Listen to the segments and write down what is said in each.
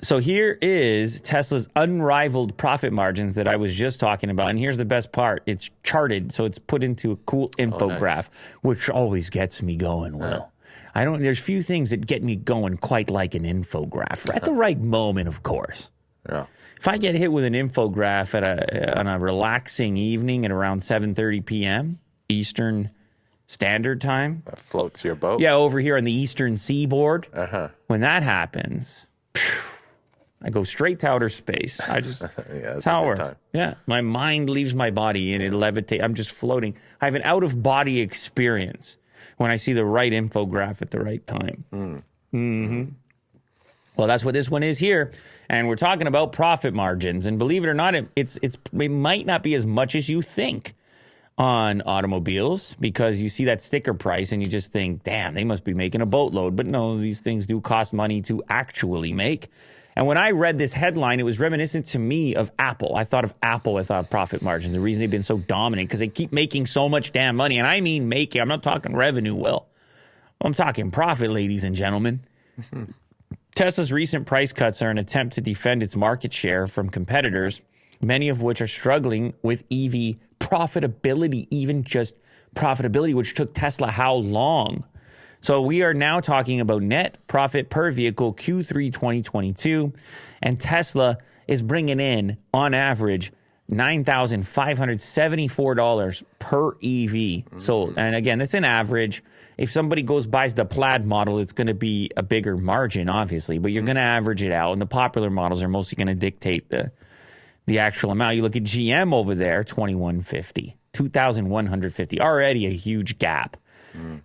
So here is Tesla's unrivaled profit margins that I was just talking about. And here's the best part. It's charted, so it's put into a cool infograph, which always gets me going, Will. There's few things that get me going quite like an infograph. At the right moment, of course. Yeah. If I get hit with an infograph on a relaxing evening at around 7:30 p.m. Eastern Standard Time. That floats your boat? Yeah, over here on the Eastern Seaboard. When that happens, I go straight to outer space. I just, that's how it works. Yeah, my mind leaves my body and it levitates. I'm just floating. I have an out-of-body experience when I see the right infograph at the right time. Well, that's what this one is here. And we're talking about profit margins. And believe it or not, it might not be as much as you think on automobiles, because you see that sticker price and you just think, damn, they must be making a boatload. But no, these things do cost money to actually make. And when I read this headline, it was reminiscent to me of Apple. I thought of Apple with profit margins. The reason they've been so dominant, because they keep making so much damn money. And I mean making. I'm not talking revenue, Will. I'm talking profit, ladies and gentlemen. Tesla's recent price cuts are an attempt to defend its market share from competitors, many of which are struggling with EV profitability, even just profitability, which took Tesla how long? So we are now talking about net profit per vehicle Q3 2022, and Tesla is bringing in, on average, $9,574 per EV. So, and again, it's an average. If somebody buys the Plaid model, it's going to be a bigger margin, obviously, but you're going to average it out. And the popular models are mostly going to dictate the actual amount. You look at GM over there, $2,150, already a huge gap.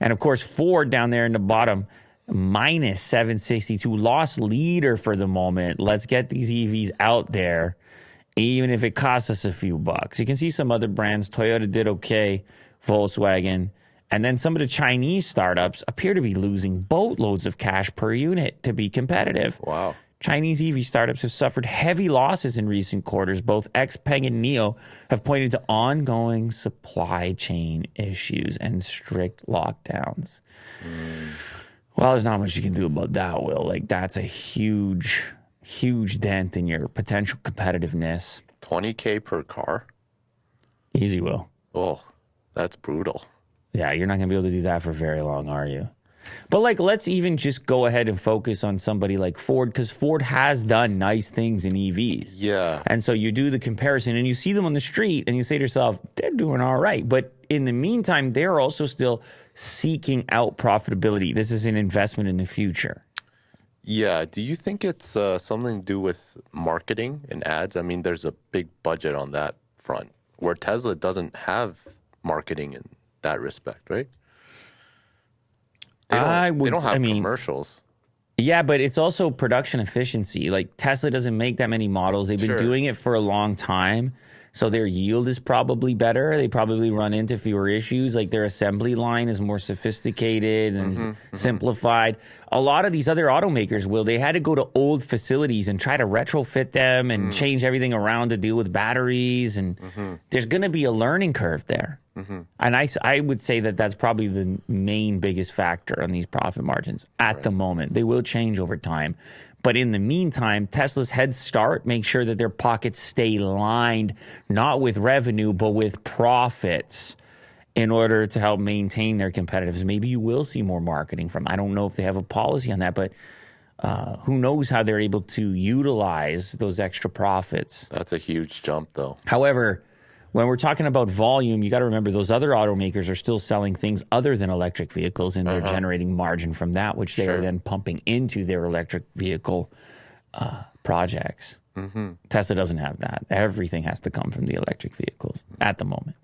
And of course, Ford down there in the bottom, minus 762, lost leader for the moment. Let's get these EVs out there, even if it costs us a few bucks. You can see some other brands. Toyota did okay, Volkswagen. And then some of the Chinese startups appear to be losing boatloads of cash per unit to be competitive. Wow. Chinese EV startups have suffered heavy losses in recent quarters. Both XPeng and NIO have pointed to ongoing supply chain issues and strict lockdowns. Well, there's not much you can do about that, Will. Like, that's a huge dent in your potential competitiveness. $20K per car? Easy, Will. Oh, that's brutal. Yeah, you're not going to be able to do that for very long, are you? But let's even just go ahead and focus on somebody like Ford, because Ford has done nice things in EVs. Yeah. And so you do the comparison and you see them on the street and you say to yourself, they're doing all right. But in the meantime, they're also still seeking out profitability. This is an investment in the future. Yeah. Do you think it's something to do with marketing and ads? I mean, there's a big budget on that front, where Tesla doesn't have marketing in that respect, right? They don't have commercials. Yeah, but it's also production efficiency. Like, Tesla doesn't make that many models. They've been doing it for a long time. So their yield is probably better. They probably run into fewer issues. Like, their assembly line is more sophisticated and simplified. A lot of these other automakers, they had to go to old facilities and try to retrofit them and change everything around to deal with batteries. And there's going to be a learning curve there. And I would say that that's probably the main biggest factor on these profit margins at the moment. They will change over time. But in the meantime, Tesla's head start makes sure that their pockets stay lined, not with revenue, but with profits, in order to help maintain their competitiveness. Maybe you will see more marketing from. I don't know if they have a policy on that, but who knows how they're able to utilize those extra profits. That's a huge jump, though. However, when we're talking about volume, you got to remember those other automakers are still selling things other than electric vehicles, and they're generating margin from that, which they are then pumping into their electric vehicle projects. Tesla doesn't have that. Everything has to come from the electric vehicles at the moment.